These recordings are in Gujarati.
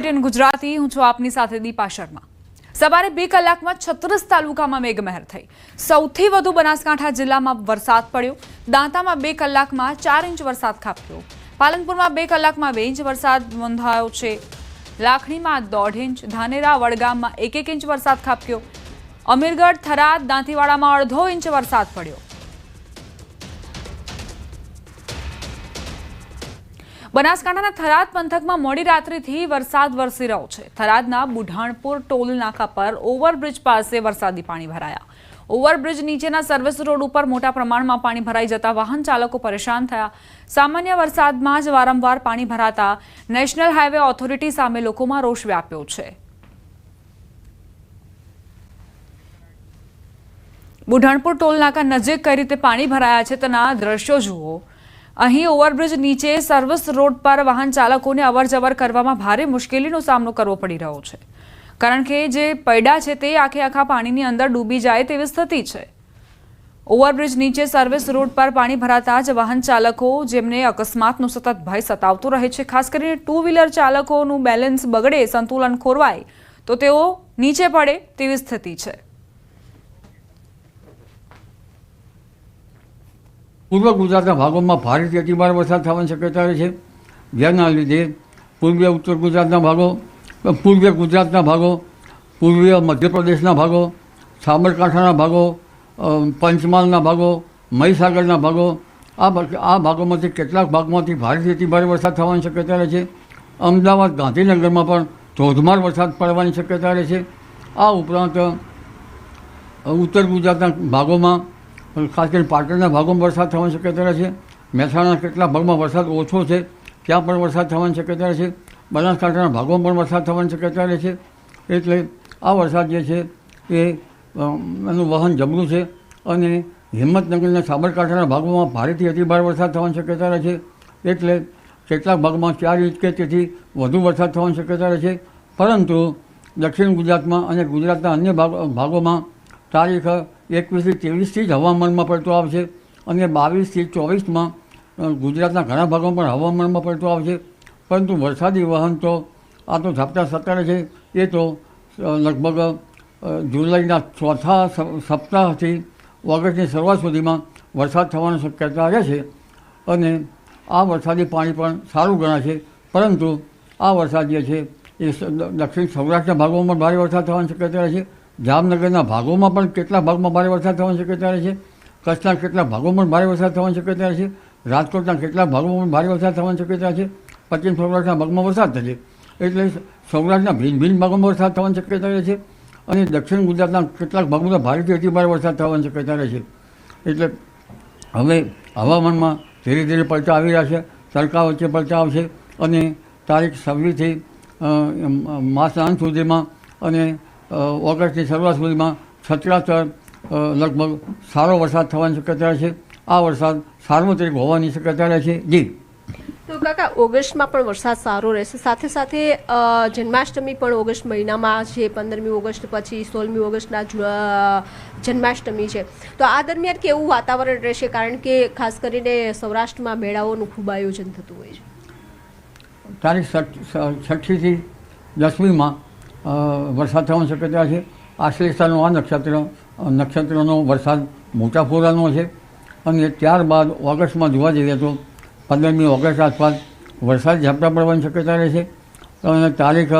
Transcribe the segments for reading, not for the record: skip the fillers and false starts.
KTN ગુજરાતી હું છું આપની સાથે દીપા શર્મા। સવારે 2 કલાકમાં 36 તાલુકામાં મેઘમહેર થઈ। સૌથી વધુ બનાસકાંઠા જિલ્લામાં વરસાદ પડ્યો। દાંતામાં 2 કલાકમાં 4 ઇંચ વરસાદ ખાબક્યો। પાલનપુરમાં 2 કલાકમાં 2 ઇંચ વરસાદ નોંધાયો છે। લાખણીમાં 1.5 ઇંચ, ધાનેરા વડગામમાં 1 ઇંચ વરસાદ ખાબક્યો। અમીરગઢ, થરાદ, દાંતીવાડામાં 1.5 ઇંચ વરસાદ પડ્યો। બનાસકાંઠાના થરાદ પંથકમાં મોડી રાત્રિથી વરસાદ વરસી રહ્યો છે। થરાદના બુઢાણપુર ટોલ નાકા પર ઓવરબ્રિજ પાસે વરસાદી પાણી ભરાયા। ઓવરબ્રિજ નીચેના સર્વિસ રોડ ઉપર મોટા પ્રમાણમાં પાણી ભરાઈ જતા વાહન ચાલકો પરેશાન થયા। સામાન્ય વરસાદમાં જ વારંવાર પાણી ભરાતા નેશનલ હાઈવે ઓથોરિટી સામે લોકોમાં રોષ વ્યાપ્યો છે। બુઢાણપુર ટોલ નાકા નજીક કઈ રીતે પાણી ભરાયા છે તેના દ્રશ્યો જુઓ। અહીં ઓવરબ્રિજ નીચે સર્વિસ રોડ પર વાહન ચાલકોને અવરજવર કરવામાં ભારે મુશ્કેલીનો સામનો કરવો પડી રહ્યો છે, કારણ કે જે પૈડા છે તે આખે આખા પાણીની અંદર ડૂબી જાય તેવી સ્થિતિ છે। ઓવરબ્રિજ નીચે સર્વિસ રોડ પર પાણી ભરાતા જ વાહન ચાલકો જેમને અકસ્માતનો સતત ભય સતાવતો રહે છે। ખાસ કરીને 2 વ્હીલર ચાલકોનું બેલેન્સ બગડે, સંતુલન ખોરવાય તો તેઓ નીચે પડે તેવી સ્થિતિ છે। પૂર્વ ગુજરાતના ભાગોમાં ભારેથી અતિભારે વરસાદ થવાની શક્યતા રહે છે, જેના લીધે પૂર્વીય ઉત્તર ગુજરાતના ભાગો, પૂર્વીય ગુજરાતના ભાગો, પૂર્વીય મધ્યપ્રદેશના ભાગો, સાબરકાંઠાના ભાગો, પંચમહાલના ભાગો, મહીસાગરના ભાગો, આ ભાગોમાંથી કેટલાક ભાગમાંથી ભારેથી અતિભારે વરસાદ થવાની શક્યતા રહે છે। અમદાવાદ, ગાંધીનગરમાં પણ ધોધમાર વરસાદ પડવાની શક્યતા રહે છે। આ ઉપરાંત ઉત્તર ગુજરાતના ભાગોમાં ખાસ કરીને પાટણના ભાગોમાં વરસાદ થવાની શક્યતા રહે છે। મહેસાણાના કેટલાક ભાગમાં વરસાદ ઓછો છે, ત્યાં પણ વરસાદ થવાની શક્યતા રહે છે। બનાસકાંઠાના ભાગોમાં પણ વરસાદ થવાની શક્યતા રહે છે। એટલે આ વરસાદ જે છે એ એનું વહન જબરું છે અને હિંમતનગરના સાબરકાંઠાના ભાગોમાં ભારેથી અતિભારે વરસાદ થવાની શક્યતા રહે છે। એટલે કેટલાક ભાગમાં 4 ઇંચ કે તેથી વધુ વરસાદ થવાની શક્યતા રહે છે। પરંતુ દક્ષિણ ગુજરાતમાં અને ગુજરાતના અન્ય ભાગોમાં તારીખ 21-23 જ હવામાનમાં પલટો આવશે અને 22-24માં ગુજરાતના ઘણા ભાગોમાં પણ હવામાનમાં પલટો આવશે। પરંતુ વરસાદી વહન તો આ તો ઝાપટા સત્તર છે, એ તો લગભગ જુલાઈના ચોથા સપ્તાહથી ઓગસ્ટની શરૂઆત સુધીમાં વરસાદ થવાની શક્યતા રહે છે અને આ વરસાદી પાણી પણ સારું ગણાશે। પરંતુ આ વરસાદ જે છે એ દક્ષિણ સૌરાષ્ટ્રના ભાગોમાં પણ ભારે વરસાદ થવાની શક્યતા રહે છે। જામનગરના ભાગોમાં પણ કેટલાક ભાગમાં ભારે વરસાદ થવાની શક્યતા રહે છે। કચ્છના કેટલાક ભાગોમાં પણ ભારે વરસાદ થવાની શક્યતા રહે છે। રાજકોટના કેટલાક ભાગોમાં પણ ભારે વરસાદ થવાની શક્યતા છે। પશ્ચિમ સૌરાષ્ટ્રના ભાગમાં વરસાદ થશે, એટલે સૌરાષ્ટ્રના ભિન્ન ભાગોમાં વરસાદ થવાની શક્યતા રહે છે અને દક્ષિણ ગુજરાતના કેટલાક ભાગોમાં ભારેથી અતિભારે વરસાદ થવાની શક્યતા રહે છે। એટલે હવે હવામાનમાં ધીરે ધીરે પલટા આવી રહ્યા છે, તડકા વચ્ચે પલટા આવશે અને તારીખ 26થી માસના અંત સુધીમાં અને ઓગસ્ટની શરૂઆત સુધીમાં સચરાચર લગભગ સારો વરસાદ થવાની શક્યતા રહે છે। આ વરસાદ સાર્વત્રિક હોવાની શક્યતા રહે છે। જી તો કાકા, ઓગસ્ટમાં પણ વરસાદ સારો રહેશે, સાથે સાથે જન્માષ્ટમી પણ ઓગસ્ટ મહિનામાં છે। 15મી ઓગસ્ટ પછી 16મી ઓગસ્ટના જન્માષ્ટમી છે, તો આ દરમિયાન કેવું વાતાવરણ રહેશે? કારણ કે ખાસ કરીને સૌરાષ્ટ્રમાં મેળાઓનું ખૂબ આયોજન થતું હોય છે। તારીખ 6થી 10મીમાં વરસાદ થવાની શક્યતા છે। આશ્લેષાનું આ નક્ષત્રનો વરસાદ મોટા ફોરાનો છે અને ત્યારબાદ ઓગસ્ટમાં જોવા જઈએ તો 15મી ઓગસ્ટ આસપાસ વરસાદ ઝાપટા પડવાની શક્યતા રહે છે અને તારીખ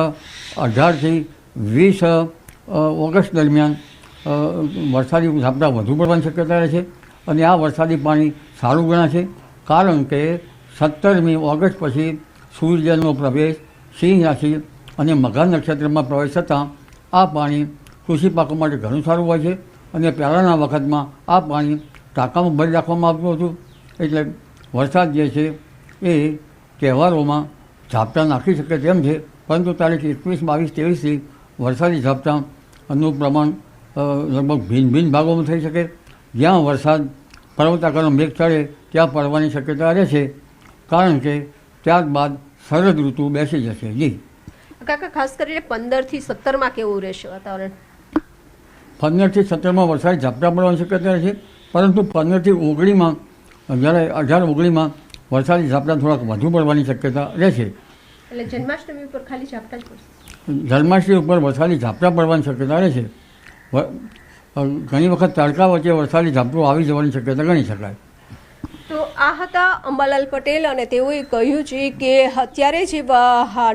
18થી 20 ઓગસ્ટ દરમિયાન વરસાદી ઝાપટા વધુ પડવાની શક્યતા રહે છે અને આ વરસાદી પાણી સારું ગણાશે, કારણ કે 17મી ઓગસ્ટ પછી સૂર્યનો પ્રવેશ સિંહ રાશિ અને મઘા નક્ષત્રમાં પ્રવેશ થતાં આ પાણી કૃષિ પાકો માટે ઘણું સારું હોય છે અને પહેલાંના વખતમાં આ પાણી ટાંકામાં ભરી રાખવામાં આવતું હતું। એટલે વરસાદ જે છે એ તહેવારોમાં ઝાપટા નાખી શકે તેમ છે, પરંતુ તારીખ 21, 22, 23થી વરસાદી ઝાપટાનું પ્રમાણ લગભગ ભિન્ન ભાગોમાં થઈ શકે। જ્યાં વરસાદ પર્વતાકારનો મેઘ ચડે ત્યાં પડવાની શક્યતા રહે છે, કારણ કે ત્યારબાદ શરદ ઋતુ બેસી જશે। જી કાકા, ખાસ કરીને 15થી 17માં કેવું રહેશે વાતાવરણ? 15થી 17માં વરસાદી ઝાપટા પડવાની શક્યતા રહે છે, પરંતુ 15થી 19માં જ્યારે 18-19માં વરસાદી ઝાપટા થોડાક વધુ પડવાની શક્યતા રહેશે। એટલે જન્માષ્ટમી ઉપર ખાલી ઝાપટા જ પડશે? જન્માષ્ટમી ઉપર વરસાદી ઝાપટા પડવાની શક્યતા રહે છે. ઘણી વખત તડકા વચ્ચે વરસાદી ઝાપટું આવી જવાની શક્યતા ગણી શકાય. તો આ હતા અંબાલાલ પટેલ અને તેઓએ કહ્યું છે કે અત્યારે જે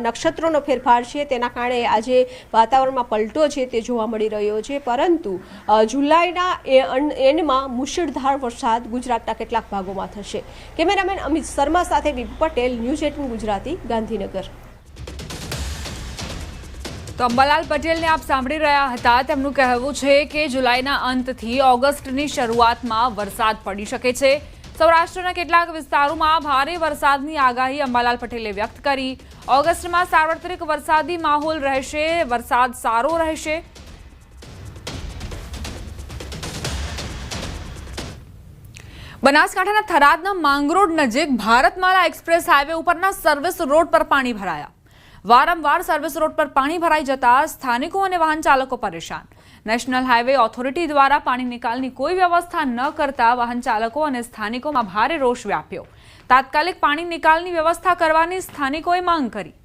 નક્ષત્રોનો ફેરફાર છે તેના કારણે આજે વાતાવરણમાં પલટો છે તે જોવા મળી રહ્યો છે, પરંતુ જુલાઈના એન્ડમાં મુશળધાર વરસાદ ગુજરાતના કેટલાક ભાગોમાં થશે. કેમેરામેન અમિત શર્મા સાથે વિપુ પટેલ, ન્યૂઝ 18 ગુજરાતી, ગાંધીનગર. તો અંબાલાલ પટેલને આપ સાંભળી રહ્યા હતા. તેમનું કહેવું છે કે જુલાઈના અંતથી ઓગસ્ટની શરૂઆતમાં વરસાદ પડી શકે છે. સૌરાષ્ટ્રના કેટલાક વિસ્તારોમાં ભારે વરસાદની આગાહી અંબાલાલ પટેલે વ્યક્ત કરી. ઓગસ્ટમાં સાર્વત્રિક વરસાદી માહોલ રહેશે, વરસાદ સારો રહેશે. બનાસકાંઠાના થરાદના માંગરોળ નજીક ભારતમાલા એક્સપ્રેસ હાઈવે ઉપરના સર્વિસ રોડ પર પાણી ભરાયા. વારંવાર સર્વિસ રોડ પર પાણી ભરાઈ જતા સ્થાનિકો અને વાહન ચાલકો પરેશાન. નેશનલ હાઈવે ઓથોરિટી દ્વારા પાણી નિકાલની કોઈ વ્યવસ્થા ન કરતા વાહન ચાલકો અને સ્થાનિકોમાં ભારે રોષ વ્યાપ્યો. તાત્કાલિક પાણી નિકાલની વ્યવસ્થા કરવાની સ્થાનિકોએ માંગ કરી.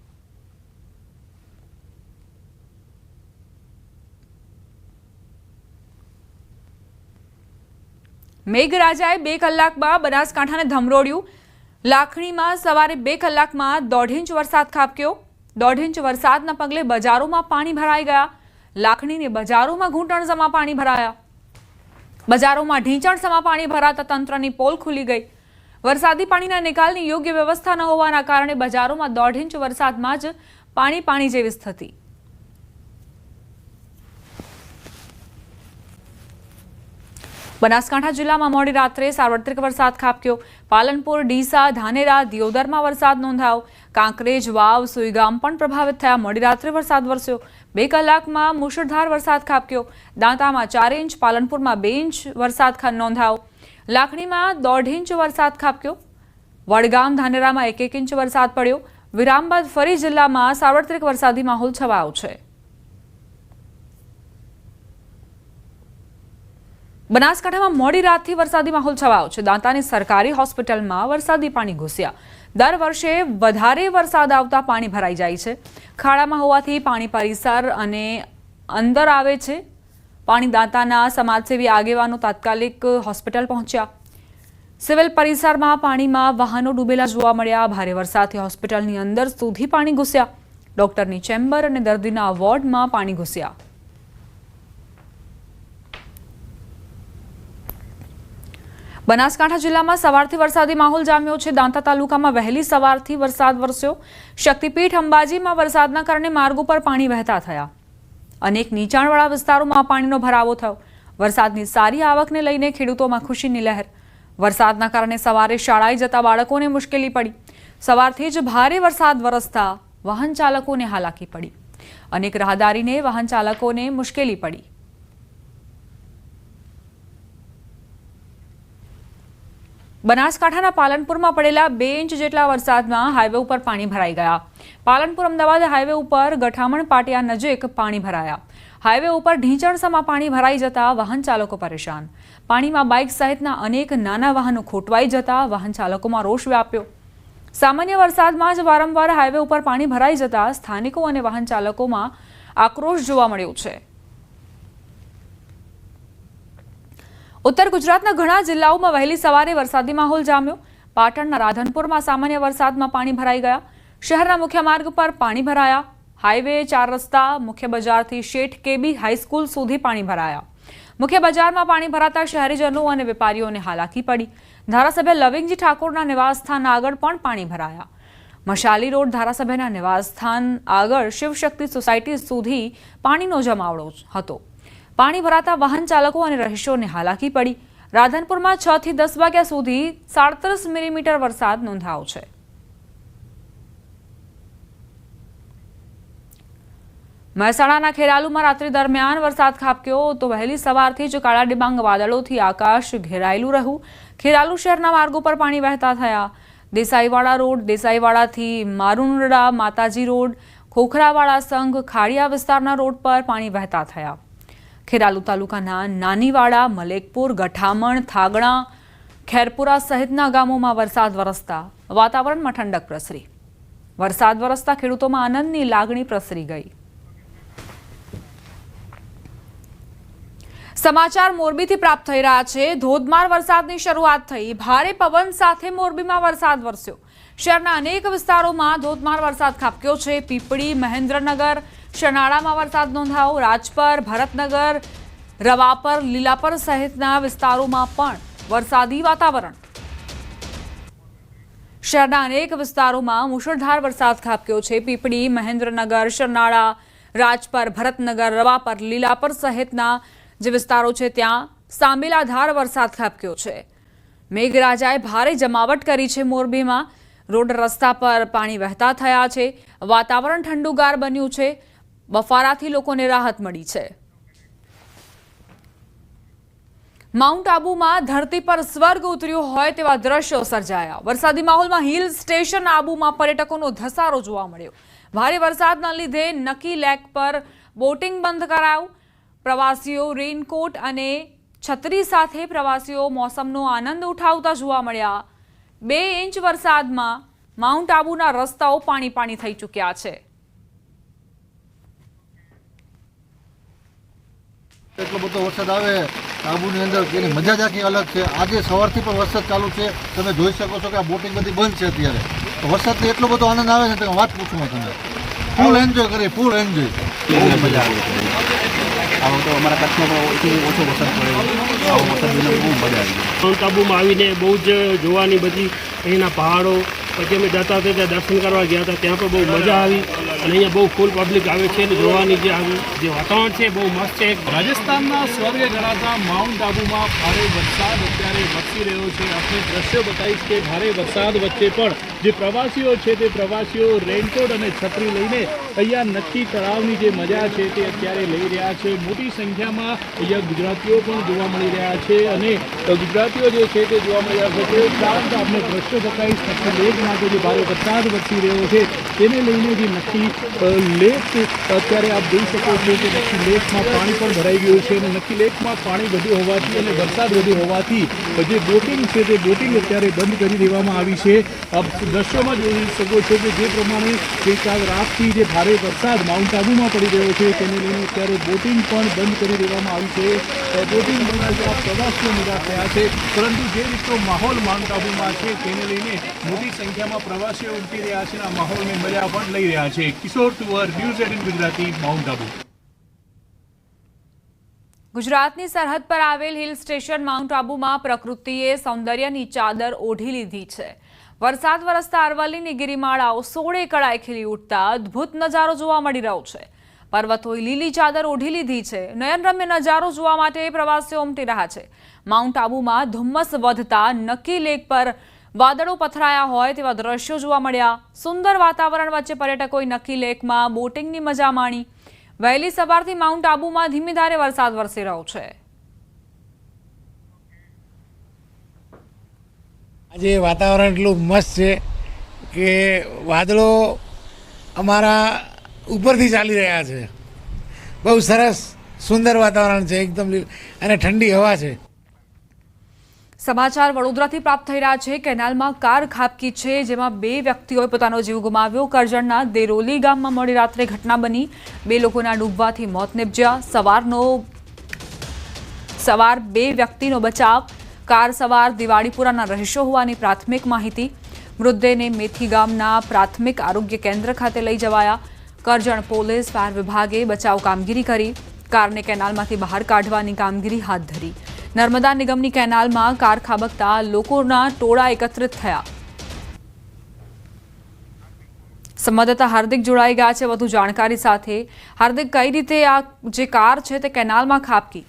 મેઘરાજાએ 2 કલાકમાં બનાસકાંઠાને ધમરોડ્યું. લાખણીમાં સવારે 2 કલાકમાં 1.5 ઇંચ વરસાદ ખાબક્યો. 1.5 ઇંચ વરસાદના પગલે બજારોમાં પાણી ભરાઈ ગયા. લાખણીની બજારોમાં ઘૂંટણસમા પાણી ભરાયા. બજારોમાં ઢીંચણસમા પાણી ભરાતા તંત્રની પોલ ખુલી ગઈ. વરસાદી પાણીના નિકાલની યોગ્ય વ્યવસ્થા ન હોવાના કારણે બજારોમાં 1.5 ઇંચ વરસાદમાં જ પાણી જેવી સ્થિતિ. બનાસકાંઠા જિલ્લામાં મોડી રાત્રે સાર્વત્રિક વરસાદ ખાબક્યો. પાલનપુર, ડીસા, ધાનેરા, દિયોદરમાં વરસાદ નોંધાયો. કાંકરેજ, વાવ, સુઈગામ પણ પ્રભાવિત થયા. મોડી રાત્રે વરસાદ વરસ્યો. 2 કલાકમાં મુશળધાર વરસાદ ખાબક્યો. દાંતામાં 4 ઇંચ, પાલનપુરમાં 2 ઇંચ વરસાદ નોંધાયો. લાખણીમાં 1.5 ઇંચ વરસાદ ખાબક્યો. વડગામ, ધાનેરામાં 1 ઇંચ વરસાદ પડ્યો. વિરામ બાદ ફરી જિલ્લામાં સાર્વત્રિક વરસાદી માહોલ છવાયો છે. બનાસકાંઠામાં મોડી રાતથી વરસાદી માહોલ છવાયો છે. દાંતાની સરકારી હોસ્પિટલમાં વરસાદી પાણી ઘૂસ્યા. દર વર્ષે વધારે વરસાદ આવતા પાણી ભરાઈ જાય છે. ખાડામાં હોવાથી પાણી પરિસર અને અંદર આવે છે. પાણી દાંતાના સમાજસેવી આગેવાનો તાત્કાલિક હોસ્પિટલ પહોંચ્યા. સિવિલ પરિસરમાં પાણીમાં વાહનો ડૂબેલા જોવા મળ્યા. ભારે વરસાદથી હોસ્પિટલની અંદર સુધી પાણી ઘૂસ્યા. ડોક્ટરની ચેમ્બર અને દર્દીના વોર્ડમાં પાણી ઘૂસ્યા. બનાસકાંઠા જિલ્લામાં સવારથી વરસાદી માહોલ જામ્યો છે. દાંતા તાલુકામાં વહેલી સવારથી વરસાદ વરસ્યો. શક્તિપીઠ અંબાજીમાં વરસાદના કારણે માર્ગો પર પાણી વહેતા થયા. અનેક નીચાણવાળા વિસ્તારોમાં પાણીનો ભરાવો થયો. વરસાદની સારી આવકને લઈને ખેડૂતોમાં ખુશીની લહેર. વરસાદના કારણે સવારે શાળાએ જતા બાળકોને મુશ્કેલી પડી. સવારથી જ ભારે વરસાદ વરસતા વાહન ચાલકોને હાલાકી પડી. અનેક રાહદારીને વાહન ચાલકોને મુશ્કેલી પડી. બનાસકાંઠાના પાલનપુરમાં પડેલા 2 ઇંચ જેટલા વરસાદમાં હાઈવે ઉપર પાણી ભરાઈ ગયા. પાલનપુર અમદાવાદ હાઈવે ઉપર ગઠામણ પાટિયા નજીક પાણી ભરાયા. હાઈવે ઉપર ઢીંચણસમા પાણી ભરાઈ જતા વાહન ચાલકો પરેશાન. પાણીમાં બાઇક સહિતના અનેક નાના વાહનો ખોટવાઈ જતા વાહન ચાલકોમાં રોષ વ્યાપ્યો. સામાન્ય વરસાદમાં જ વારંવાર હાઈવે ઉપર પાણી ભરાઈ જતા સ્થાનિકો અને વાહન ચાલકોમાં આક્રોશ જોવા મળ્યો છે. ઉત્તર ગુજરાતના ઘણા જિલ્લાઓમાં વહેલી સવારે વરસાદી માહોલ જામ્યો. પાટણના રાધનપુરમાં સામાન્ય વરસાદમાં પાણી ભરાઈ ગયા. શહેરના મુખ્ય માર્ગ પર પાણી ભરાયા. હાઈવે, 4 રસ્તા, મુખ્ય બજારથી શેઠ કેબી હાઈસ્કૂલ સુધી પાણી ભરાયા. મુખ્ય બજારમાં પાણી ભરાતા શહેરીજનો અને વેપારીઓને હાલાકી પડી. ધારાસભ્ય લવિંગજી ઠાકોરના નિવાસસ્થાન આગળ પણ પાણી ભરાયા. મશાલી રોડ ધારાસભ્યના નિવાસસ્થાન આગળ શિવશક્તિ સોસાયટી સુધી પાણીનો જમાવડો હતો. પાણી ભરાતા વાહન ચાલકો અને રહીશોને હાલાકી પડી. રાધનપુરમાં 6 થી 10 વાગ્યા સુધી 37 મિલીમીટર વરસાદ નોંધાયો છે. મહેસાણાના ખેરાલુમાં રાત્રિ દરમિયાન વરસાદ ખાબક્યો તો વહેલી સવારથી જ કાળા ડિબાંગ વાદળોથી આકાશ ઘેરાયેલું રહ્યું. ખેરાલુ શહેરના માર્ગો પર પાણી વહેતા થયા. દેસાઈવાડા રોડ, દેસાઈવાડાથી મારુનડા માતાજી રોડ, ખોખરાવાડા સંઘ, ખાડિયા વિસ્તારના રોડ પર પાણી વહેતા થયા. ખેરાલુ તાલુકાના નાનીવાડા, મલેકપુર, ગઠામણ, થાગણા, ખેરપુરા સહિતના ગામોમાં વરસાદ વરસતા વાતાવરણમાં ઠંડક પ્રસરી. વરસાદ વરસતા ખેડૂતોમાં આનંદની લાગણી પ્રસરી ગઈ. સમાચાર મોરબીથી પ્રાપ્ત થઈ રહ્યા છે. ધોધમાર વરસાદની શરૂઆત થઈ. ભારે પવન સાથે મોરબીમાં વરસાદ વરસ્યો. શહેરના અનેક વિસ્તારોમાં ધોધમાર વરસાદ ખાબક્યો છે. પીપળી, મહેન્દ્રનગર, શનાળામાં વરસાદ નોંધાયો. રાજપર, ભરતનગર, રવાપર, લીલાપર સહિતના વિસ્તારોમાં પણ વરસાદી વાતાવરણ. શહેરના અનેક વિસ્તારોમાં મુશળધાર વરસાદ ખાબક્યો છે. પીપળી, મહેન્દ્રનગર, શનાળા, રાજપર, ભરતનગર, રવાપર, લીલાપર સહિતના જે વિસ્તારો છે ત્યાં સાંબેલાધાર વરસાદ ખાબક્યો છે. મેઘરાજાએ ભારે જમાવટ કરી છે. મોરબીમાં રોડ રસ્તા પર પાણી વહેતા થયા છે. વાતાવરણ ઠંડુગાર બન્યું છે. બફારાથી લોકોને રાહત મળી છે. માઉન્ટ આબુમાં ધરતી પર સ્વર્ગ ઉતર્યું હોય તેવા દ્રશ્યો સર્જાયા. વરસાદી માહોલમાં હિલ સ્ટેશન આબુમાં પર્યટકોનો ધસારો જોવા મળ્યો. ભારે વરસાદના લીધે નકી લેક પર બોટિંગ બંધ કરાયું. પ્રવાસીઓ રેઇનકોટ અને છત્રી સાથે પ્રવાસીઓ મોસમનો આનંદ ઉઠાવતા જોવા મળ્યા. 2 ઇંચ વરસાદમાં માઉન્ટ આબુના રસ્તાઓ પાણી થઈ ચૂક્યા છે. એટલો બધો વરસાદ આવે આબુની અંદર તેની મજા જ આખી અલગ છે. આજે સવારથી પણ વરસાદ ચાલુ છે. તમે જોઈ શકો છો કે આ બોટિંગ બધી બંધ છે અત્યારે. તો વરસાદથી એટલો બધો આનંદ આવે છે કે વાત પૂછું તમે. ફૂલ એન્જોય કરી, ફૂલ એન્જોય. મજા આવે આવો તો અમારા કચ્છમાં પણ ઓછો વરસાદ પડે. આવો વરસાદ બહુ મજા આવી. માઉન્ટ આબુમાં આવીને બહુ જ જોવાની બધી અહીંના પહાડો, પછી અમે જતા હતા ત્યાં દર્શન કરવા ગયા હતા, ત્યાં પણ બહુ મજા આવી. અને અહીંયા બહુ ફૂલ પબ્લિક આવે છે અને જોવાની જે વાતાવરણ છે બહુ મસ્ત છે. રાજસ્થાનના સ્વર્ગે ગણાતા માઉન્ટ આબુમાં ભારે વરસાદ અત્યારે વરસી રહ્યો છે. આપણે દ્રશ્યો બતાવીશ કે ભારે વરસાદ વચ્ચે પણ જે પ્રવાસીઓ છે તે પ્રવાસીઓ રેનકોટ અને છત્રી લઈને અહીંયા નક્કી તળાવની જે મજા છે તે અત્યારે લઈ રહ્યા છે. મોટી સંખ્યામાં અહીંયા ગુજરાતીઓ પણ જોવા મળી રહ્યા છે અને ગુજરાતીઓ જે છે તે જોવા મળી રહ્યા છે. તે ઉપરાંત આપણે દ્રશ્યો બતાવીશ નક્કી લેક માટે જે ભારે વરસાદ વરસી રહ્યો છે તેને લઈને જે નક્કી લેક અત્યારે આપ જોઈ શકો છો કે નક્કી લેકમાં પાણી પણ ભરાઈ ગયું છે અને નક્કી લેકમાં પાણી વધુ હોવાથી અને વરસાદ વધુ હોવાથી જે બોટિંગ છે તે બોટિંગ અત્યારે બંધ કરી દેવામાં આવી છે. આપ દ્રશ્યોમાં જોઈ શકો છો કે જે પ્રમાણે ગઈકાલ રાતથી જે ભારે વરસાદ માઉન્ટ આબુમાં પડી રહ્યો છે તેને લઈને અત્યારે બોટિંગ પણ બંધ કરી દેવામાં આવી છે. બોટિંગ બંધ પ્રવાસીઓ નિરાશ થયા છે, પરંતુ જે રીતનો માહોલ માઉન્ટ આબુમાં છે તેને લઈને મોટી સંખ્યામાં પ્રવાસીઓ ઉમટી રહ્યા છે અને આ માહોલની મજા પણ લઈ રહ્યા છે. કિશોર તુવર, ન્યૂઝ 18 ગુજરાતી, માઉન્ટ આબુ. ગુજરાતની સરહદ પર આવેલ હિલ સ્ટેશન માઉન્ટ આબુમાં પ્રકૃતિએ સૌંદર્યની ચાદર ઓઢી લીધી છે. વરસાદ વરસતા અરવલ્લીની ગિરિમાળાઓ સોળે કળાએ ખીલી ઉઠતા અદ્ભુત નજારો જોવા મળી રહ્યો છે. પર્વતોએ લીલી ચાદર ઓઢી લીધી છે. નયનરમ્ય નજારો જોવા માટે પ્રવાસીઓ ઉમટી રહ્યા છે. માઉન્ટ આબુમાં ધુમ્મસ વધતા નકી લેક પર વાદળો પથરાયા હોય તેવા દ્રશ્યો જોવા મળ્યા. સુંદર વાતાવરણ વચ્ચે પર્યટકોએ નકી લેકમાં બોટિંગની મજા માણી. વહેલી સવારથી માઉન્ટ આબુમાં ધીમી ધારે વરસાદ વરસી રહ્યો છે. આજે વાતાવરણ એટલું મસ્ત છે કે વાદળો અમારા ઉપરથી ચાલી રહ્યા છે. બહુ સરસ સુંદર વાતાવરણ છે એકદમ, અને ઠંડી હવા છે. સમાચાર વડોદરાથી પ્રાપ્ત થઈ રહ્યા છે. કેનાલમાં કાર ખાબકી છે, જેમાં 2 વ્યક્તિઓએ પોતાનો જીવ ગુમાવ્યો. કરજણના દેરોલી ગામમાં મોડી રાત્રે ઘટના બની. 2 લોકોના ડૂબવાથી મોત નિપજ્યા. સવાર 2 વ્યક્તિનો બચાવ. કાર સવાર દિવાળીપુરાના રહીશો હોવાની પ્રાથમિક માહિતી. મૃતદેહને મેથી ગામના પ્રાથમિક આરોગ્ય કેન્દ્ર ખાતે લઈ જવાયા. કરજણ પોલીસ ફાયર વિભાગે બચાવ કામગીરી કરી. કારને કેનાલમાંથી બહાર કાઢવાની કામગીરી હાથ ધરી. નર્મદા નિગમની કેનાલમાં કાર ખાબકતા લોકોના ટોળા એકત્રિત થયા. સંવાદદાતા હાર્દિક જોડાઈ ગયા છે વધુ જાણકારી સાથે. હાર્દિક, કઈ રીતે આ જે કાર છે તે કેનાલમાં ખાબકી?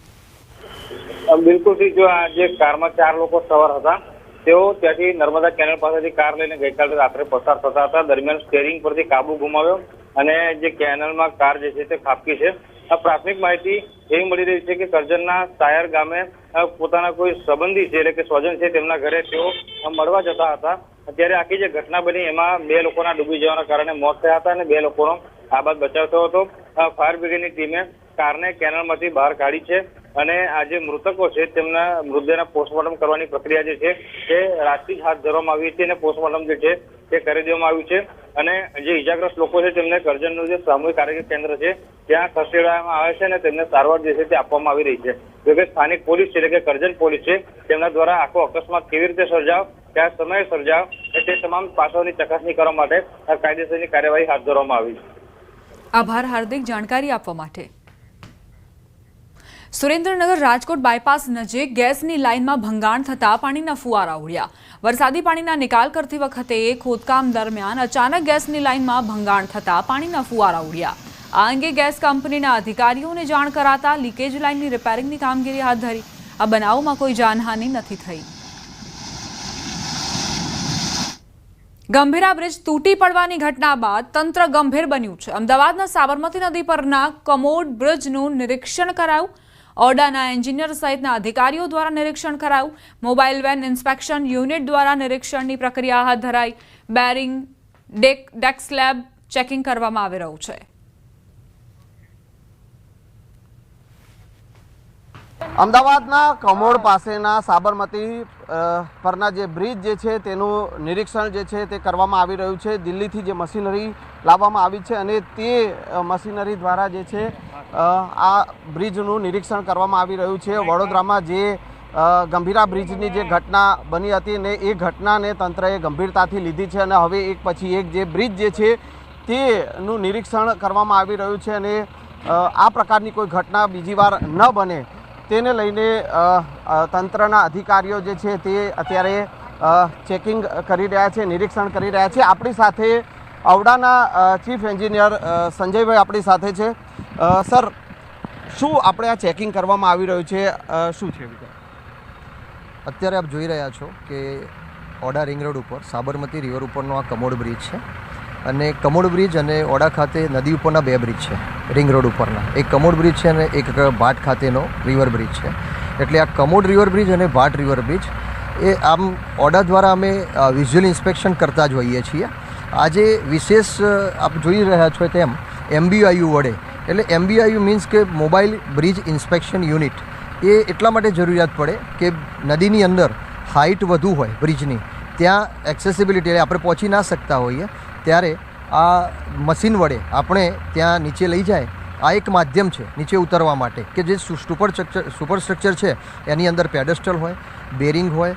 બિલકુલ, જો આ જે કારમાં 4 લોકો સવાર હતા તેઓ ત્યાંથી નર્મદા કેનાલ પાસેથી કાર લઈને ગઈકાલે રાત્રે પસાર થતા હતા. દરમિયાન સ્ટીયરિંગ પરથી કાબુ ગુમાવ્યો અને જે કેનાલમાં કાર જે છે તે ખાબકી છે. આ પ્રાથમિક માહિતી એવી મળી રહી છે કે કરજણના સાયર ગામે પોતાના કોઈ સંબંધી છે એટલે કે સ્વજન છે તેમના ઘરે તેઓ મળવા જતા હતા. અત્યારે આખી જે ઘટના બની એમાં 2 લોકોના ડૂબી જવાના કારણે મોત થયા હતા અને 2 લોકોનો આબાદ બચાવ થયો હતો. ફાયર બ્રિગેડની ટીમે કારને કેનાલમાંથી બહાર કાઢી છે અને આ જે મૃતકો છે તેમના મૃતદેહના પોસ્ટમોર્ટમ કરવાની પ્રક્રિયા જે છે તે રાતથી જ હાથ ધરવામાં આવી છે અને પોસ્ટમોર્ટમ જે છે તે કરી દેવામાં આવ્યું છે. અને જે ઇજાગ્રસ્ત લોકો છે તેમને કરજણનું જે સામૂહિક આરોગ્ય કેન્દ્ર છે ત્યાં ખસેડવામાં આવે છે અને તેમને સારવાર જે છે તે આપવામાં આવી રહી છે. જોકે સ્થાનિક પોલીસ છે એટલે કે કરજણ પોલીસ છે તેમના દ્વારા આખો અકસ્માત કેવી રીતે સર્જાવ, કયા સમયે સર્જાવ તે તમામ પાસાઓની ચકાસણી કરવા માટે કાયદેસરની કાર્યવાહી હાથ ધરવામાં આવી છે. આભાર હાર્દિક, જાણકારી આપવા માટે. સુરેન્દ્રનગર રાજકોટ બાયપાસ નજીક ગેસની લાઇનમાં ભંગાણ થતા પાણીના ફુવારા ઉડ્યા. વરસાદી પાણીના નિકાલ કરતી વખતે ખોદકામ દરમિયાન અચાનક ગેસની લાઇનમાં ભંગાણ થતા પાણીના ફુવારા ઉડ્યા. આ અંગે ગેસ કંપનીના અધિકારીઓને જાણ કરાતા લીકેજ લાઇનની રિપેરિંગની કામગીરી હાથ ધરી. આ બનાવમાં કોઈ જાનહાનિ નથી થઈ. ગંભીરા બ્રિજ તૂટી પડવાની ઘટના બાદ તંત્ર ગંભીર બન્યું છે. અમદાવાદના સાબરમતી નદી પરના કમોડ બ્રિજનું નિરીક્ષણ કરાયું. ઓડાના એન્જિનિયર સહિતના અધિકારીઓ દ્વારા નિરીક્ષણ કરાયું. મોબાઈલ વેન ઇન્સ્પેક્શન યુનિટ દ્વારા નિરીક્ષણની પ્રક્રિયા હાથ ધરાઈ. બેરિંગ, ડેક સ્લેબ ચેકિંગ કરવામાં આવી રહ્યું છે. અમદાવાદના કમોડ પાસેના સાબરમતી પરના જે બ્રિજ જે છે તેનું નિરીક્ષણ જે છે તે કરવામાં આવી રહ્યું છે. દિલ્હીથી જે મશીનરી લાવવામાં આવી છે અને તે મશીનરી દ્વારા જે છે આ બ્રિજનું નિરીક્ષણ કરવામાં આવી રહ્યું છે. વડોદરામાં જે ગંભીરા બ્રિજની જે ઘટના બની હતી ને એ ઘટનાને તંત્રએ ગંભીરતાથી લીધી છે અને હવે એક પછી એક જે બ્રિજ જે છે તેનું નિરીક્ષણ કરવામાં આવી રહ્યું છે અને આ પ્રકારની કોઈ ઘટના બીજી વાર ન બને તેને લઈને તંત્રના અધિકારીઓ જે છે તે અત્યારે ચેકિંગ કરી રહ્યા છે, નિરીક્ષણ કરી રહ્યા છે. આપણી સાથે ઔડાના ચીફ એન્જિનિયર સંજયભાઈ આપણી સાથે છે. સર, શું આપણે આ ચેકિંગ કરવામાં આવી રહ્યું છે, શું છે? અત્યારે આપ જોઈ રહ્યા છો કે ઓડા રિંગ રોડ ઉપર સાબરમતી રિવર ઉપરનો આ કમોડ બ્રિજ છે અને કમોડ બ્રિજ અને ઓડા ખાતે નદી ઉપરના બે બ્રિજ છે રિંગ રોડ ઉપરના. એક કમોડ બ્રિજ છે અને એક ભાટ ખાતેનો રિવર બ્રિજ છે. એટલે આ કમોડ રિવર બ્રિજ અને ભાટ રિવર બ્રિજ એ આમ ઓડા દ્વારા અમે વિઝ્યુઅલ ઇન્સ્પેક્શન કરતા જ હોઈએ છીએ. આજે વિશેષ આપ જોઈ રહ્યા છો તેમ MBIU વડે, એટલે MBIU મીન્સ કે મોબાઈલ બ્રિજ ઇન્સ્પેક્શન યુનિટ, એ એટલા માટે જરૂરિયાત પડે કે નદીની અંદર હાઇટ વધુ હોય બ્રિજની, ત્યાં એક્સેસિબિલિટી એટલે આપણે પહોંચી ના શકતા હોઈએ ત્યારે આ મશીન વડે આપણે ત્યાં નીચે લઈ જાય. આ એક માધ્યમ છે નીચે ઉતરવા માટે કે જે સુપરસ્ટ્રક્ચર છે એની અંદર પેડેસ્ટલ હોય, બેરિંગ હોય,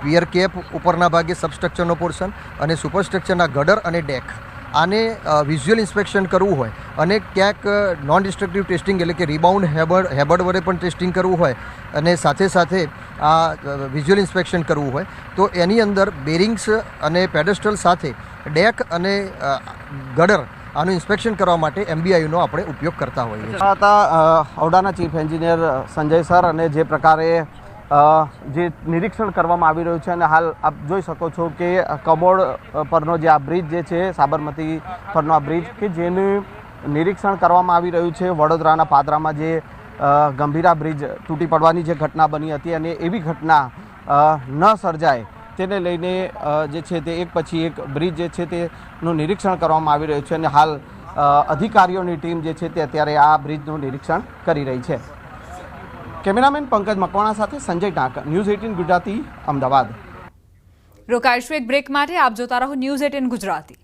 પિયર કેપ ઉપરના ભાગે સબસ્ટ્રક્ચરનો પોર્શન અને સુપરસ્ટ્રક્ચરના ગડર અને ડેક. આને વિઝ્યુઅલ ઇન્સ્પેક્શન કરવું હોય અને ક્યાંક નોન ડિસ્ટ્રક્ટિવ ટેસ્ટિંગ એટલે કે રિબાઉન્ડ હેબર્ડ વડે પણ ટેસ્ટિંગ કરવું હોય અને સાથે સાથે આ વિઝ્યુઅલ ઇન્સ્પેક્શન કરવું હોય તો એની અંદર બેરિંગ્સ અને પેડેસ્ટલ સાથે ડેક અને ગડર આનું ઇન્સ્પેક્શન કરવા માટે MBIUનો આપણે ઉપયોગ કરતા હોઈએ છીએ. હતા ઔડાના ચીફ એન્જિનિયર સંજય સર અને જે પ્રકારે જે નિરીક્ષણ કરવામાં આવી રહ્યું છે અને હાલ આપ જોઈ શકો છો કે કમોડ પરનો જે આ બ્રિજ જે છે સાબરમતી પરનો આ બ્રિજ કે જેનું નિરીક્ષણ કરવામાં આવી રહ્યું છે. વડોદરાના પાદરામાં જે ગંભીરા બ્રિજ તૂટી પડવાની જે ઘટના બની હતી અને એવી ઘટના ન સર્જાય તેને લઈને જે છે તે એક પછી એક બ્રિજ જે છે તેનું નિરીક્ષણ કરવામાં આવી રહ્યું છે અને હાલ અધિકારીઓની ટીમ જે છે તે અત્યારે આ બ્રિજનું નિરીક્ષણ કરી રહી છે. કેમેરામેન પંકજ મકવાણા સાથે સંજય ટાંક, ન્યૂઝ 18 ગુજરાતી, અમદાવાદ. રોકાઈશું એક બ્રેક માટે. આપ જોતા રહો ન્યૂઝ 18 ગુજરાતી.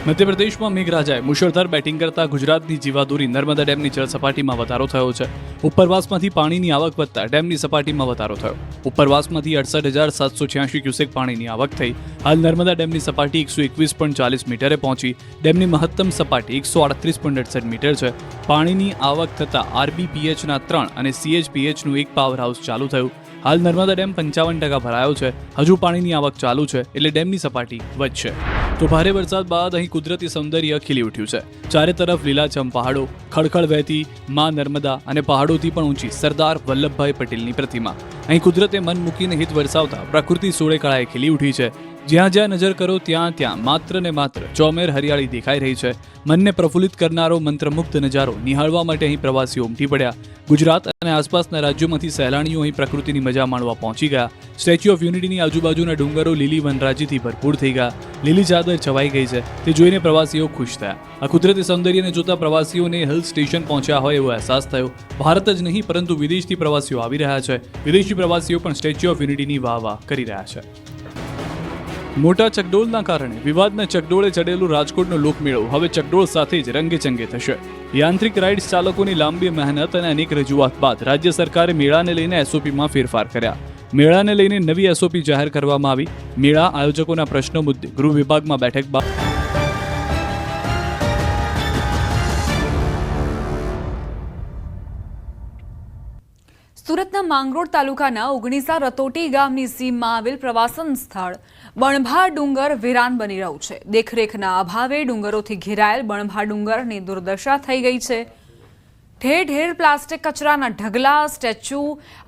મધ્યપ્રદેશમાં મેઘરાજાએ મુશળધાર બેટિંગ કરતા ગુજરાતની જીવાદોરી નર્મદા ડેમની જળ સપાટીમાં વધારો થયો છે. ઉપરવાસમાંથી પાણીની આવક વધતા ડેમની સપાટીમાં વધારો થયો. ઉપરવાસમાંથી 68,786 ક્યુસેક પાણીની આવક થઈ. હાલ નર્મદા ડેમની સપાટી 121.40 મીટરે પહોંચી. ડેમની મહત્તમ સપાટી 138.68 મીટર છે. પાણીની આવક થતાં RBPHના 3 અને CHPHનું 1 પાવર હાઉસ ચાલુ થયું. હાલ નર્મદા ડેમ 55% ભરાયો છે. હજુ પાણીની આવક ચાલુ છે એટલે ડેમની સપાટી વધશે. તો ભારે વરસાદ બાદ અહીં કુદરતી સૌંદર્ય ખીલી ઉઠ્યું છે. ચારે તરફ લીલાછમ પહાડો, ખળખળ વહેતી માં નર્મદા અને પહાડોથી પણ ઊંચી સરદાર વલ્લભભાઈ પટેલની પ્રતિમા. અહીં કુદરતે મન મૂકીને હિત વરસાવતા પ્રકૃતિ સોળે કળાએ ખીલી ઉઠી છે. જ્યાં જ્યાં નજર કરો ત્યાં ત્યાં માત્ર ને માત્ર ચોમેર હરિયાળી દેખાઈ રહી છે. મનને પ્રફુલ્લિત કરનારો મંત્રમુગ્ધ નજારો નિહાળવા માટે અહીં પ્રવાસીઓ ઉમટી પડ્યા. ગુજરાત અને આસપાસના રાજ્યોમાંથી સહેલાણીઓ અહીં પ્રકૃતિની મજા માણવા પહોંચી ગયા. સ્ટેચ્યુ ઓફ યુનિટીની આજુબાજુના ડુંગરો લીલી વનરાજીથી ભરપૂર થઈ ગયા. લીલી ચાદર છવાઈ ગઈ છે. તે જોઈને પ્રવાસીઓ ખુશ થયા. આ કુદરતી સૌંદર્યને જોતા પ્રવાસીઓને હિલ સ્ટેશન પહોંચ્યા હોય એવો અહેસાસ થયો. ભારત જ નહીં પરંતુ વિદેશથી પ્રવાસીઓ આવી રહ્યા છે. વિદેશી પ્રવાસીઓ પણ સ્ટેચ્યુ ઓફ યુનિટીની વાહ કરી રહ્યા છે. મોટા ચકડોળના કારણે વિવાદના ચકડોળે ચડેલું રાજકોટનો લોકમેળો હવે ચકડોળ સાથે જ રંગેચંગે થશે. યાંત્રિક રાઇડ્સ ચાલકોની લાંબી મહેનત અને અનેક રજૂઆત બાદ રાજ્ય સરકારે મેળાને લઈને એસઓપીમાં ફેરફાર કર્યા. મેળાને લઈને નવી એસઓપી જાહેર કરવામાં આવી. મેળા આયોજકોના પ્રશ્નો મુદ્દે ગૃહ વિભાગમાં બેઠક બાદ સુરતના માંગરોળ તાલુકાના ઓગણીસા રતોટી ગામની સીમમાં આવેલ પ્રવાસન સ્થળ બણભા ડુંગર વિરાન બની રહ્યું છે. દેખરેખના અભાવે ડુંગરોથી ઘેરાયેલ બણભા ડુંગરની દુર્દશા થઈ ગઈ છે. ઠેર ઠેર પ્લાસ્ટિક કચરાના ઢગલા, સ્ટેચ્યુ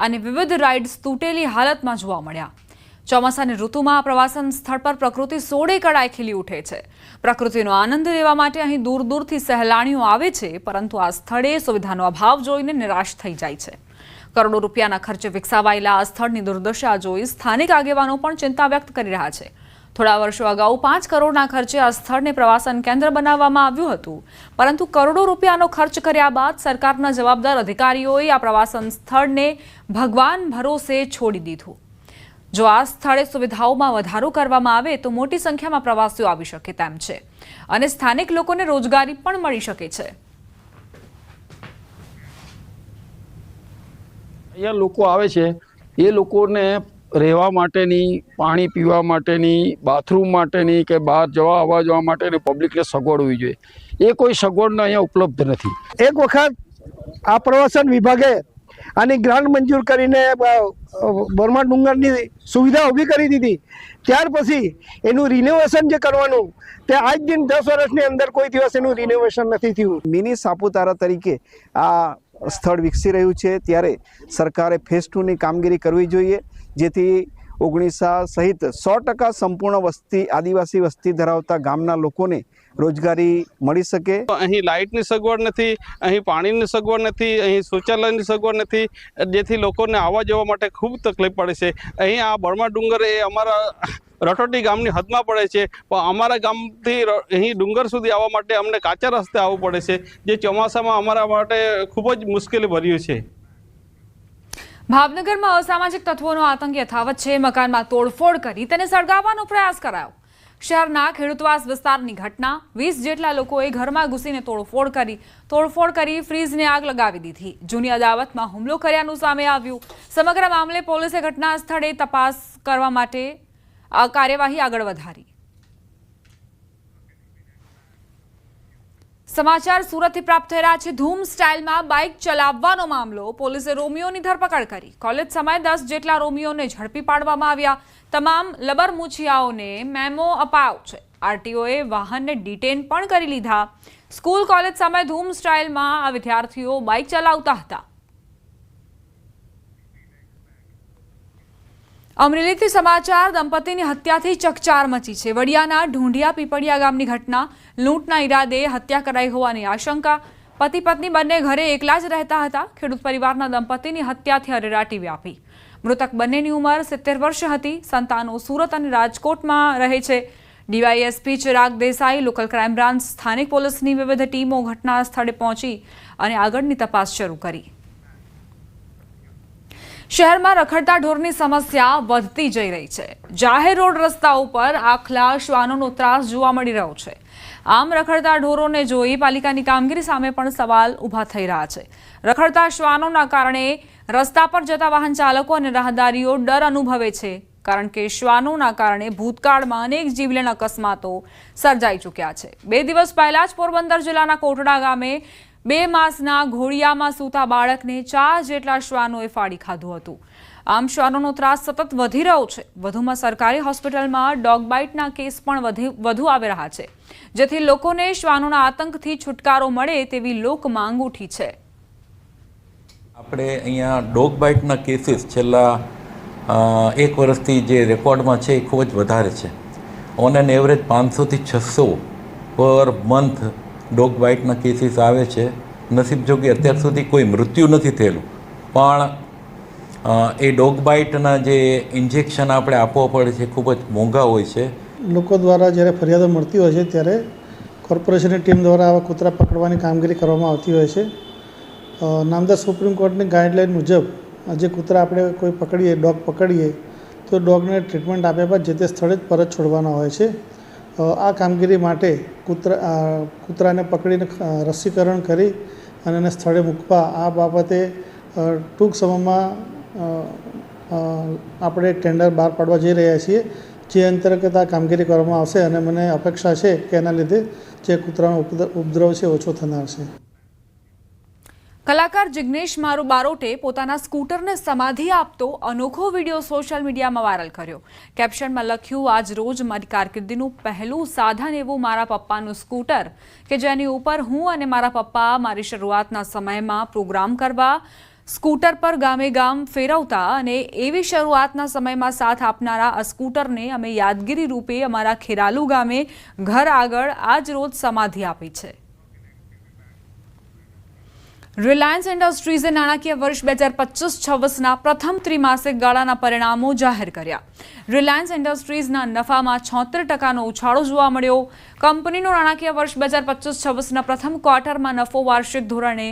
અને વિવિધ રાઇડ્સ તૂટેલી હાલતમાં જોવા મળ્યા. ચોમાસાની ઋતુમાં આ પ્રવાસન સ્થળ પર પ્રકૃતિ સોળે કળાએ ખીલી ઉઠે છે. પ્રકૃતિનો આનંદ લેવા માટે અહીં દૂર દૂરથી સહેલાણીઓ આવે છે, પરંતુ આ સ્થળે સુવિધાનો અભાવ જોઈને નિરાશ થઈ જાય છે. કરોડો રૂપિયાના ખર્ચે વિકસાવાયેલા આ સ્થળની દુર્દશા જોઈ સ્થાનિક આગેવાનો પણ ચિંતા વ્યક્ત કરી રહ્યા છે. થોડા વર્ષો અગાઉ 5 કરોડના ખર્ચે આ સ્થળને પ્રવાસન કેન્દ્ર બનાવવામાં આવ્યું હતું, પરંતુ કરોડો રૂપિયાનો ખર્ચ કર્યા બાદ સરકારના જવાબદાર અધિકારીઓએ આ પ્રવાસન સ્થળને ભગવાન ભરોસે છોડી દીધું. જો આ સ્થળે સુવિધાઓમાં વધારો કરવામાં આવે તો મોટી સંખ્યામાં પ્રવાસીઓ આવી શકે તેમ છે અને સ્થાનિક લોકોને રોજગારી પણ મળી શકે છે. અહીંયા લોકો આવે છે, એ લોકોને રહેવા માટેની, પાણી પીવા માટેની, બાથરૂમ માટેની કે બહાર આવવા જવા માટેની પબ્લિકને સગવડ હોવી જોઈએ. એ કોઈ સગવડ અહીંયા ઉપલબ્ધ નથી. એક વખત આ પ્રવાસન વિભાગે આની ગ્રાન્ટ મંજૂર કરીને બરમા ડુંગરની સુવિધા ઊભી કરી દીધી. ત્યાર પછી એનું રિનોવેશન જે કરવાનું તે આજ દિન 10 વર્ષની અંદર કોઈ દિવસ એનું રિનોવેશન નથી થયું. મિની સાપુતારા તરીકે આ સ્થળ વિકસી રહ્યું છે, ત્યારે સરકારે ફેઝ 2ની કામગીરી કરવી જોઈએ, જેથી ઓગણીસા સહિત 100% સંપૂર્ણ વસ્તી, આદિવાસી વસ્તી ધરાવતા ગામના લોકોને રોજગારી મળી શકે. અહીં લાઇટની સગવડ નથી, અહીં પાણીની સગવડ નથી, અહીં શૌચાલયની સગવડ નથી, જેથી લોકોને આવવા જવા માટે ખૂબ તકલીફ પડે છે. અહીં આ બળમા ડુંગર એ અમારા રટોટી ગામની હદમાં પડે છે, પણ અમારા ગામથી અહીં ડુંગર સુધી આવવા માટે અમને કાચા રસ્તે આવવું પડે છે, જે ચોમાસામાં અમારા માટે ખૂબ જ મુશ્કેલી ભર્યું છે. ભાવનગરમાં અસામાજિક તત્વોનો આતંક યથાવત છે. મકાનમાં તોડફોડ કરી તેને સળગાવવાનો પ્રયાસ કરાયો. શહેરના ખેડૂતવાસ વિસ્તારની ઘટના. 20 જેટલા લોકોએ ઘરમાં ઘૂસીને તોડફોડ કરી ફ્રીજને આગ લગાવી દીધી. જૂની અદાવતમાં હુમલો કર્યાનું સામે આવ્યું. સમગ્ર મામલે પોલીસે ઘટના સ્થળે તપાસ કરવા માટે કાર્યવાહી આગળ વધારી. સમાચાર સુરતથી પ્રાપ્ત થઈ રહ્યા છે. ધૂમ સ્ટાઇલમાં બાઇક ચલાવવાનો મામલો. પોલીસે રોમિયોની ધરપકડ કરી. કોલેજ સમયે 10 જેટલા રોમિયોને ઝડપી પાડવામાં આવ્યા. તમામ લબરમુછિયાઓને મેમો અપાયો છે. આરટીઓએ વાહનને ડિટેન પણ કરી લીધા. સ્કૂલ કોલેજ સમયે ધૂમ સ્ટાઇલમાં આ વિદ્યાર્થીઓ બાઇક ચલાવતા હતા. અમરેલીથી સમાચાર. દંપતીની હત્યાથી ચકચાર મચી છે. વડિયાના ઢૂંઢિયા પીપળિયા ગામની ઘટના. લૂંટના ઈરાદે હત્યા કરાઈ હોવાની આશંકા. પતિ પત્ની બંને ઘરે એકલા જ રહેતા હતા. ખેડૂત પરિવારના દંપતીની હત્યાથી અરેરાટી વ્યાપી. મૃતક બંનેની ઉંમર 70 વર્ષ હતી. સંતાનો સુરત અને રાજકોટમાં રહે છે. DYSP Chirag Desai, local crime branch, સ્થાનિક પોલીસની વિવિધ ટીમો ઘટના સ્થળે પહોંચી અને આગળની તપાસ શરૂ કરી. શહેરમાં રખડતા ઢોરની સમસ્યા વધતી જઈ રહી છે. જાહેર રોડ રસ્તાઓ પર આખલા શ્વાનોનો ત્રાસ જોવા મળી રહ્યો છે. આમ રખડતા ઢોરોને જોઈ પાલિકાની કામગીરી સામે પણ સવાલ ઊભા થઈ રહ્યા છે. રખડતા શ્વાનોના કારણે રસ્તા પર જતા વાહન ચાલકો અને રાહદારીઓ ડર અનુભવે છે, કારણ કે શ્વાનોના કારણે ભૂતકાળમાં અનેક જીવલેણ અકસ્માતો સર્જાઈ ચૂક્યા છે. 2 દિવસ પહેલા જ પોરબંદર જિલ્લાના કોટડા ગામે 2 માસના ઘોડિયામાં સૂતા બાળકને 4 જેટલા શ્વાનોએ ફાડી ખાધું હતું. આમ શ્વાનોનો ત્રાસ સતત વધી રહ્યો છે. વધુમાં સરકારી હોસ્પિટલમાં ડોગ બાઇટના કેસ પણ વધુ આવી રહ્યા છે, જેથી લોકોને શ્વાનોના આતંકથી છુટકારો મળે તેવી લોક માંગ ઉઠી છે. આપણે અહીંયા ડોગ બાઇટના કેસીસ છેલ્લા 1 વર્ષથી જે રેકોર્ડમાં છે એ ખૂબ જ વધારે છે. ઓન એન એવરેજ 500 થી 600 પર મંથ ડોગ બાઇટના કેસીસ આવે છે. નસીબ જો કે અત્યાર સુધી કોઈ મૃત્યુ નથી થયેલું, પણ એ ડોગ બાઇટના જે ઇન્જેક્શન આપણે આપવા પડે છે ખૂબ જ મોંઘા હોય છે. લોકો દ્વારા જ્યારે ફરિયાદો મળતી હોય છે ત્યારે કોર્પોરેશનની ટીમ દ્વારા આવા કૂતરા પકડવાની કામગીરી કરવામાં આવતી હોય છે. નામદાર સુપ્રીમ કોર્ટની ગાઈડલાઇન મુજબ જે કૂતરા આપણે કોઈ પકડીએ, ડોગ પકડીએ, તો ડોગને ટ્રીટમેન્ટ આપ્યા બાદ જે તે સ્થળે જ પરત છોડવાના હોય છે. આ કામગીરી માટે કૂતરાને પકડીને રસીકરણ કરી અને એને સ્થળે મૂકવા આ બાબતે ટૂંક સમયમાં આપણે ટેન્ડર બહાર પાડવા જઈ રહ્યા છીએ, જે અંતર્ગત આ કામગીરી કરવામાં આવશે અને મને અપેક્ષા છે કે એના લીધે જે કૂતરાનો ઉપદ્રવ છે ઓછો થનાર છે. કલાકાર જિગ્નેશ બારોટે પોતાના સ્કૂટરને સમાધિ આપતો અનોખો વિડીયો સોશિયલ મીડિયામાં વાયરલ કર્યો. કેપ્શનમાં લખ્યું, આજ રોજ મારી કારકિર્દીનું પહેલું સાધન એવું મારા પપ્પાનું સ્કૂટર કે જેની ઉપર હું અને મારા પપ્પા મારી શરૂઆતના સમયમાં પ્રોગ્રામ કરવા, સ્કૂટર પર ગામે ગામ ફેરવતા અને એવી શરૂઆતના સમયમાં સાથ આપનારા આ સ્કૂટરને અમે યાદગીરી રૂપે અમારા ખેરાલુ ગામે ઘર આગળ આજ રોજ સમાધિ આપી છે. રિલાયન્સ ઇન્ડસ્ટ્રીઝે નાણાકીય વર્ષ 2025-26ના પ્રથમ ત્રિમાસિક ગાળાના પરિણામો જાહેર કર્યા. રિલાયન્સ ઇન્ડસ્ટ્રીઝના નફામાં 76% ઉછાળો જોવા મળ્યો. કંપનીનું નાણાકીય વર્ષ 2025-26ના પ્રથમ ક્વાર્ટરમાં નફો વાર્ષિક ધોરણે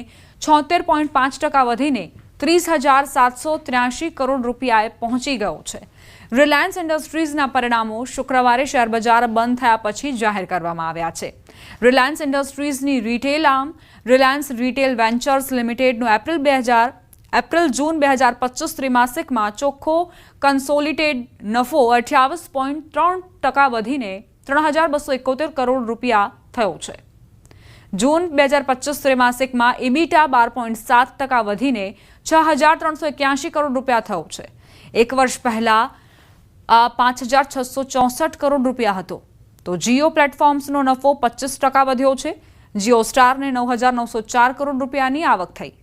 76.5% વધીને 30,783 કરોડ રૂપિયાએ પહોંચી ગયો છે. રિલાયન્સ ઇન્ડસ્ટ્રીઝના પરિણામો શુક્રવારે શેરબજાર બંધ થયા પછી જાહેર કરવામાં આવ્યા છે. રિલાયન્સ ઇન્ડસ્ટ્રીઝની retail arm Reliance retail ventures લિમિટેડનું એપ્રિલ-જૂન 2025 ત્રિમાસિકમાં ચોખ્ખો કન્સોલિડેટેડ નફો 28.3% વધીને 3,271 કરોડ રૂપિયા થયો છે. જૂન 2025 ત્રિમાસિકમાં ઇબીટા 12.7% વધીને 6,381 કરોડ રૂપિયા થયો છે. એક વર્ષ પહેલા આ 5,664 કરોડ રૂપિયા હતો. તો જીઓ પ્લેટફોર્મ્સનો નફો 25% વધ્યો છે. જીઓ સ્ટારને 9,904 કરોડ રૂપિયાની આવક થઈ.